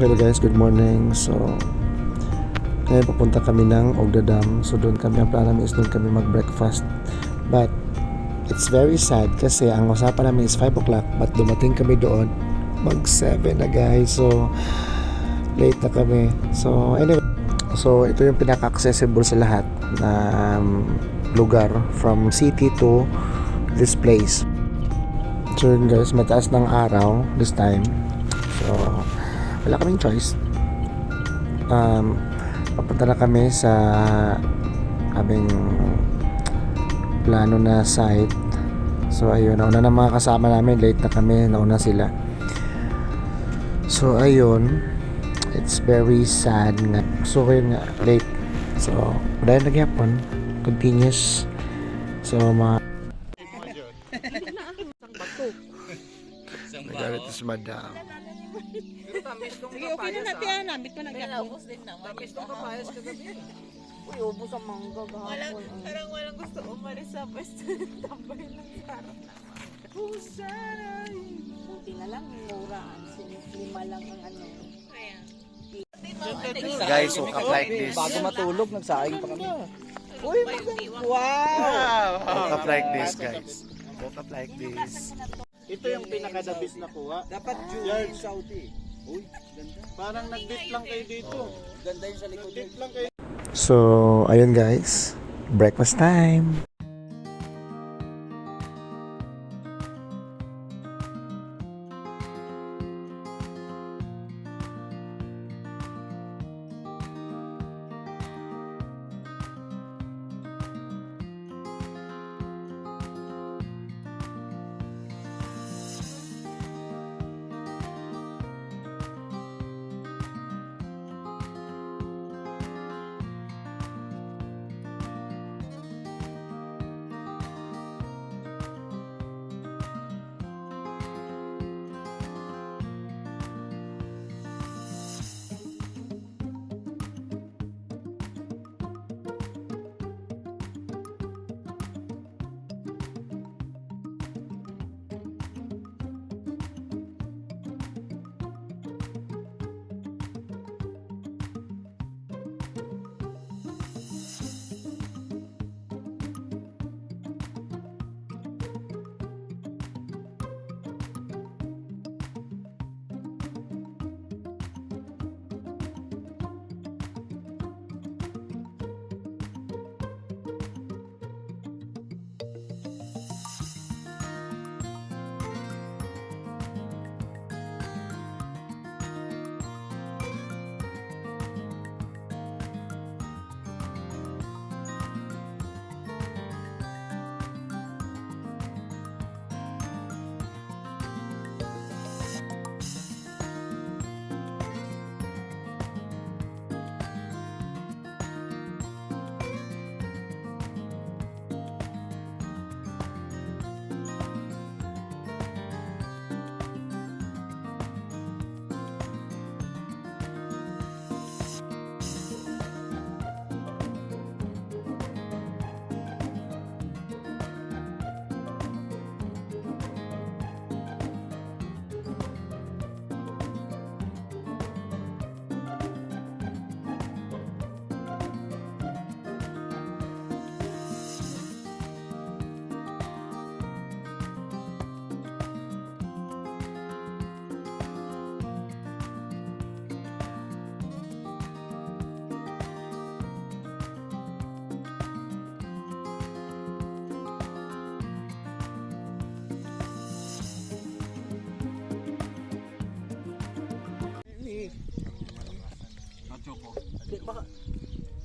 Hello guys, good morning. So ngayon papunta kami ng Ogdadam. So doon kami, ang plano namin is doon kami mag-breakfast. But it's very sad kasi ang usapan namin is 5 o'clock, but dumating kami doon mag 7 na guys. So late na kami. So anyway, so ito yung pinaka-accessible sa lahat na lugar from city to this place. So yun guys, mataas ng araw this time. So wala kaming choice. Papunta na kami sa aming plano na site. So ayun, nauna na mga kasama namin, late na kami, nauna sila. So ayun, it's very sad nga. So ayun nga, late. So dahil nagyapon, continuous. So nagalit si madam. Sige, okay na natin. Nabit mo na gano'n. Tamis ng kapayas kagabi. Uy, ubos ang mangga gahapon. Parang walang gusto umalis sa pwesto. Tambay lang sa harap naman. Husaray! Buti na lang, mura. 5 lang ang ano. Guys, woke up like this. Bago matulog, nagsaing pa kami. Uy, maganda. Wow! Woke up like this, guys. Woke up like this. Ito yung pinaka-dabis na kuha. Dapat George Saudi. Uy, ganda. Parang nag-date lang kayo dito. Ganda yung sa likod. Nag-date lang kayo. So, ayun guys. Breakfast time.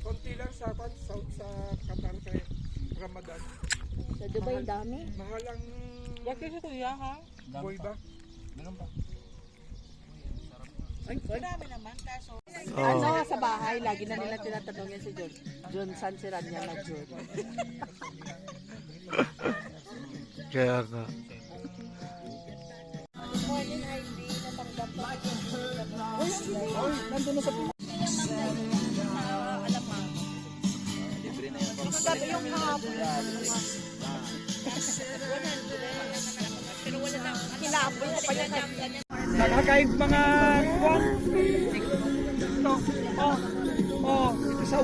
Konti lang sa South sa Qatar kay Ramadan. Sa Dubai, dami. Mahal ang Bakit si kuya, ha? boy ba? Ay, marami naman. Kaso, ano, sa bahay, lagi na nila tinatanong yan si John. John, saan si Rania na John? Kaya nga. Nandun na sa Sabi yung hapon. Pero wala na. Kinapon ko pa yan. Nakakain mga kwan.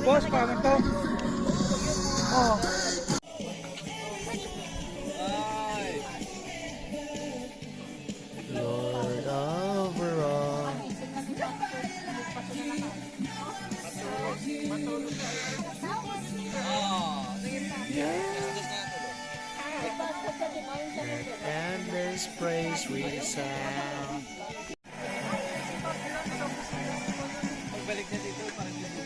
boss, paano to? Oh. Lord overall. And this praise resound. Pagbalik na dito, parang dito.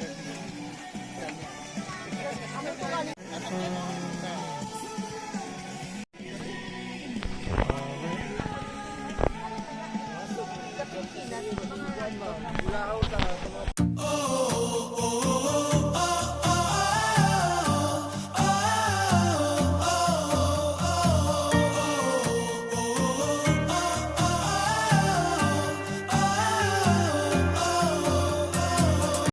Wala ako